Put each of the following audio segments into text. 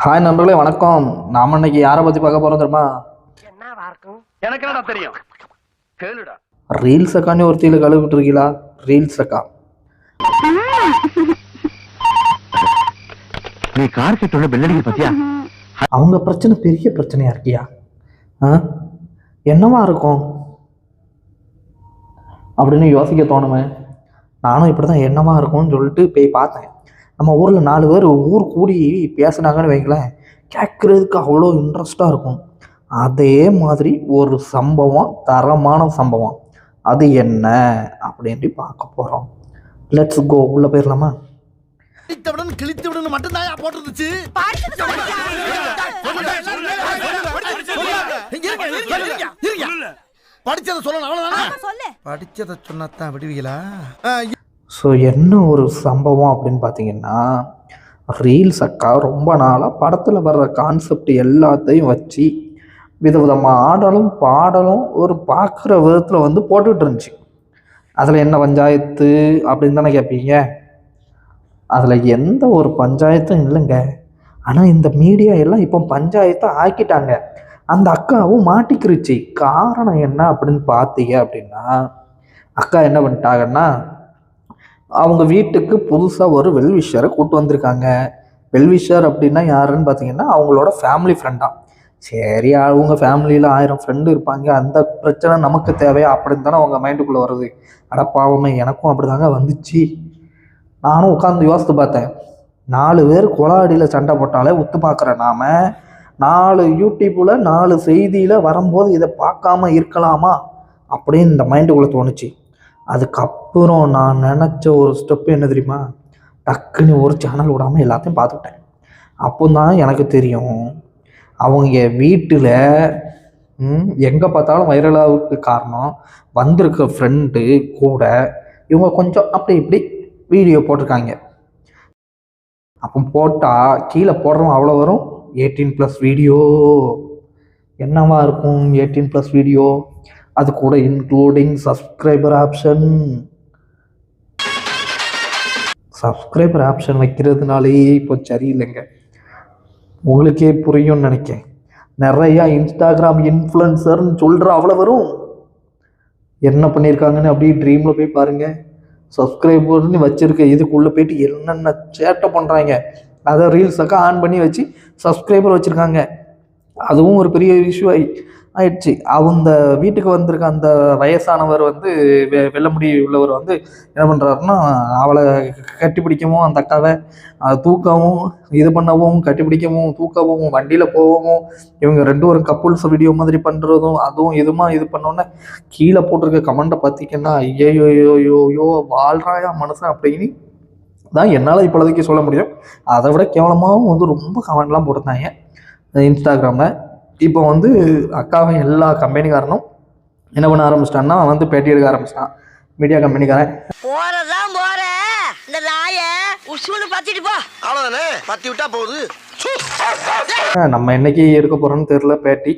Hi நண்பர்களே, வணக்கம். நாம இன்னைக்கு யாரை பத்தி பார்க்க போறோம் தெரியுமா? எனக்கு என்னடா தெரியும், கேளுடா. ரீல்ஸ் அக்கான்னு ஒருத்தியில கழுவிட்டு இருக்கீங்களா? ரீல்ஸ் அக்கா நீ கார் கிட்ட பெல்லடிக்க பத்தியா? அவங்க பிரச்சனை பெரிய பிரச்சனையா இருக்கியா? என்னவா இருக்கும் அப்படின்னு யோசிக்க தோணுமே. நானும் இப்படிதான் என்னவா இருக்கும்னு சொல்லிட்டு போய் பார்த்தேன். நம்ம ஊரில் 4 பேர் ஊர் கூடி பேசுனாங்கன்னு வைங்களேன், கேட்குறதுக்கு அவ்வளோ இன்ட்ரெஸ்டாக இருக்கும். அதே மாதிரி ஒரு சம்பவம், தரமான சம்பவம். அது என்ன அப்படின்ட்டு பார்க்க போகிறோம். Let's go. உள்ள போயிடலாமா? கிழித்து விடணும் மட்டும் தான் போட்டுருந்துச்சு. படிச்சதை சொல்லணும், அவ்வளவுதானே. படிச்சதை சொன்னாதான் விடுவீங்களா? ஸோ என்ன ஒரு சம்பவம் அப்படின்னு பார்த்தீங்கன்னா, ரீல்ஸ் அக்கா ரொம்ப நாளாக படத்தில் வர்ற கான்செப்ட் எல்லாத்தையும் வச்சு விதவிதமாக ஆடலும் பாடலும் ஒரு பார்க்குற விதத்தில் வந்து போட்டுக்கிட்டு இருந்துச்சு. அதில் என்ன பஞ்சாயத்து அப்படின்னு தானே கேட்பீங்க. அதில் எந்த ஒரு பஞ்சாயத்தும் இல்லைங்க. ஆனால் இந்த மீடியா எல்லாம் இப்போ பஞ்சாயத்தை ஆக்கிட்டாங்க. அந்த அக்காவும் மாட்டிக்கிருச்சு. காரணம் என்ன அப்படின்னு பார்த்தீங்க அப்படின்னா, அக்கா என்ன பண்ணிட்டாங்கன்னா, அவங்க வீட்டுக்கு புதுசாக ஒரு வெல்விஷரை கூப்பிட்டு வந்திருக்காங்க. வெல்விஷர் அப்படின்னா யாருன்னு பார்த்தீங்கன்னா, அவங்களோட ஃபேமிலி ஃப்ரெண்டாக. சரி, அவங்க ஃபேமிலியில் 1000 ஃப்ரெண்டு இருப்பாங்க, அந்த பிரச்சனை நமக்கு தேவையா அப்படின்னு தானே அவங்க மைண்டுக்குள்ளே வருது. அடப்பாவமே, எனக்கும் அப்படி தாங்க வந்துச்சு. நானும் உட்காந்து யோசித்து பார்த்தேன். 4 பேர் கொலாடியில் சண்டை போட்டாலே ஒத்து பார்க்குற நாம 4 யூடியூப்பில் 4 செய்தியில் வரும்போது இதை பார்க்காம இருக்கலாமா அப்படின்னு இந்த மைண்டுக்குள்ளே தோணுச்சு. அதுக்கப்புறம் நான் நினச்ச ஒரு ஸ்டெப்பு என்ன தெரியுமா? டக்குன்னு ஒரு சேனல் விடாமல் எல்லாத்தையும் பார்த்துக்கிட்டேன். அப்போ தான் எனக்கு தெரியும், அவங்க வீட்டில் எங்கே பார்த்தாலும் வைரலாவுக்கு காரணம் வந்திருக்க ஃப்ரெண்டு கூட இவங்க கொஞ்சம் அப்படி இப்படி வீடியோ போட்டிருக்காங்க. அப்போ போட்டால் கீழே போடுறோம் அவ்வளோ வரும், 18+ வீடியோ. என்னவா இருக்கும் 18+ வீடியோ? அது கூட including subscriber option. Subscriber option வைக்கிறதுனாலே இப்போ சரியில்லைங்க. உங்களுக்கே புரியும்னு நினைக்கிறேன். நிறையா இன்ஸ்டாகிராம் இன்ஃப்ளூயன்சர்னு சொல்கிற அவ்வளோ வரும். என்ன பண்ணியிருக்காங்கன்னு அப்படியே ட்ரீமில் போய் பாருங்கள். சப்ஸ்கிரைபர்னு வச்சுருக்க இதுக்குள்ளே போயிட்டு என்னென்ன சேட்டை பண்ணுறாங்க. அதை ரீல்ஸாக்கா ஆன் பண்ணி வச்சு சப்ஸ்கிரைபர் வச்சுருக்காங்க. அதுவும் ஒரு பெரிய இஷ்யூ ஆயிடுச்சு. அவங்க வீட்டுக்கு வந்திருக்க அந்த வயசானவர் வந்து வெள்ளமுடி உள்ளவர் வந்து என்ன பண்ணுறாருன்னா, அவளை கட்டிப்பிடிக்கவும், அந்த அக்காவை தூக்கவும், இது பண்ணவும், கட்டிப்பிடிக்கவும், தூக்கவும், வண்டியில் போகவும், இவங்க 2 ஒரு கப்புள்ஸ் வீடியோ மாதிரி பண்ணுறதும், அதுவும் இது பண்ணோன்னே கீழே போட்டிருக்க கமெண்ட்டை பார்த்திங்கன்னா, ஐயோயோயோயோ வாழ்றாயா மனுஷன் அப்படின்னு தான் என்னால் இப்போதைக்கு சொல்ல முடியும். அதை விட கேவலமாகவும் வந்து ரொம்ப கமெண்ட்லாம் போட்டிருந்தாங்க இன்ஸ்டாகிராமில். இப்போ வந்து அக்காவை எல்லா கம்பெனிக்காரனும் என்ன பண்ண ஆரம்பிச்சிட்டான்னா, வந்து பேட்டி எடுக்க ஆரம்பிச்சிட்டான். மீடியா கம்பெனிக்காரன் போறதான் போற இந்த நாய உசுன்னு பத்திட்டு போ, அவ்வளவுதானே. பத்தி விட்டா போகுது. நம்ம என்னைக்கு எடுக்க போகிறோன்னு தெரில பேட்டி.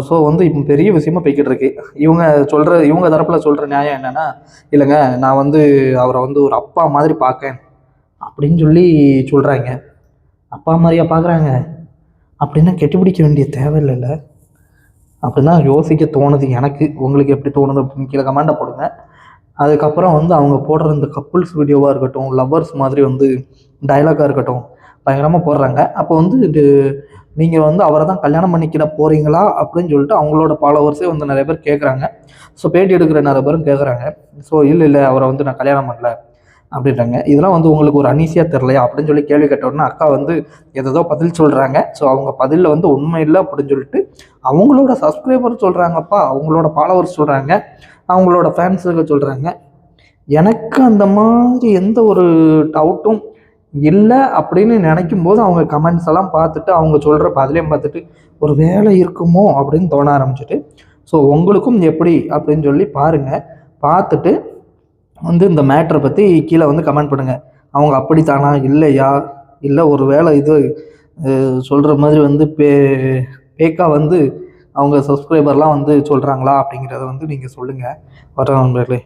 ஸோ வந்து இப்போ பெரிய விஷயமா போய்கிட்டு இருக்கு. இவங்க தரப்பில் சொல்கிற நியாயம் என்னென்னா, இல்லைங்க நான் வந்து அவரை வந்து ஒரு அப்பா மாதிரி பார்க்கேன் அப்படின்னு சொல்லி சொல்கிறாங்க. அப்பா மாதிரியா பார்க்குறாங்க அப்படின்னா கெட்டிப்பிடிக்க வேண்டிய தேவையில்லைல்ல அப்படின்னு தான் யோசிக்க தோணுது எனக்கு. உங்களுக்கு எப்படி தோணுது அப்படின்னு கீழே கமெண்டை போடுங்க. அதுக்கப்புறம் வந்து அவங்க போடுற இந்த கப்புள்ஸ் வீடியோவாக இருக்கட்டும், லவ்வர்ஸ் மாதிரி வந்து டைலாக்காக இருக்கட்டும், பயங்கரமாக போடுறாங்க. அப்போ வந்து நீங்கள் வந்து அவரை தான் கல்யாணம் பண்ணிக்கிற போகிறீங்களா அப்படின்னு சொல்லிட்டு அவங்களோட ஃபாலோவர்ஸே வந்து நிறைய பேர் கேட்குறாங்க. ஸோ பேட்டி எடுக்கிற நிறைய பேரும் கேட்குறாங்க. ஸோ இல்லை அவரை வந்து நான் கல்யாணம் பண்ணல அப்படின்றாங்க. இதெல்லாம் வந்து உங்களுக்கு ஒரு அனீசியாக தெரிலையா அப்படின்னு சொல்லி கேள்வி கேட்டோன்னா அக்கா வந்து ஏதோ பதில் சொல்கிறாங்க. ஸோ அவங்க பதிலில் வந்து உண்மை இல்லை அப்படின்னு சொல்லிட்டு அவங்களோட சப்ஸ்கிரைபர் சொல்கிறாங்கப்பா, அவங்களோட ஃபாலோவர்ஸ் சொல்கிறாங்க, அவங்களோட ஃபேன்ஸுக்கு சொல்கிறாங்க. எனக்கு அந்த மாதிரி எந்த ஒரு டவுட்டும் இல்லை அப்படின்னு நினைக்கும் போது அவங்க கமெண்ட்ஸ் எல்லாம் பார்த்துட்டு அவங்க சொல்கிற பதிலையும் பார்த்துட்டு ஒரு வேலை இருக்குமோ அப்படின்னு தோண ஆரம்பிச்சுட்டு, ஸோ உங்களுக்கும் எப்படி அப்படின்னு சொல்லி பாருங்கள். பார்த்துட்டு வந்து இந்த மேட்ரை பற்றி கீழே வந்து கமெண்ட் பண்ணுங்கள். அவங்க அப்படித்தானா இல்லையா, இல்லை ஒரு வேளை இது சொல்கிற மாதிரி வந்து பேக்கா வந்து அவங்க சப்ஸ்கிரைபர்லாம் வந்து சொல்கிறாங்களா அப்படிங்கிறத வந்து நீங்கள் சொல்லுங்கள். வர நண்பர்களே.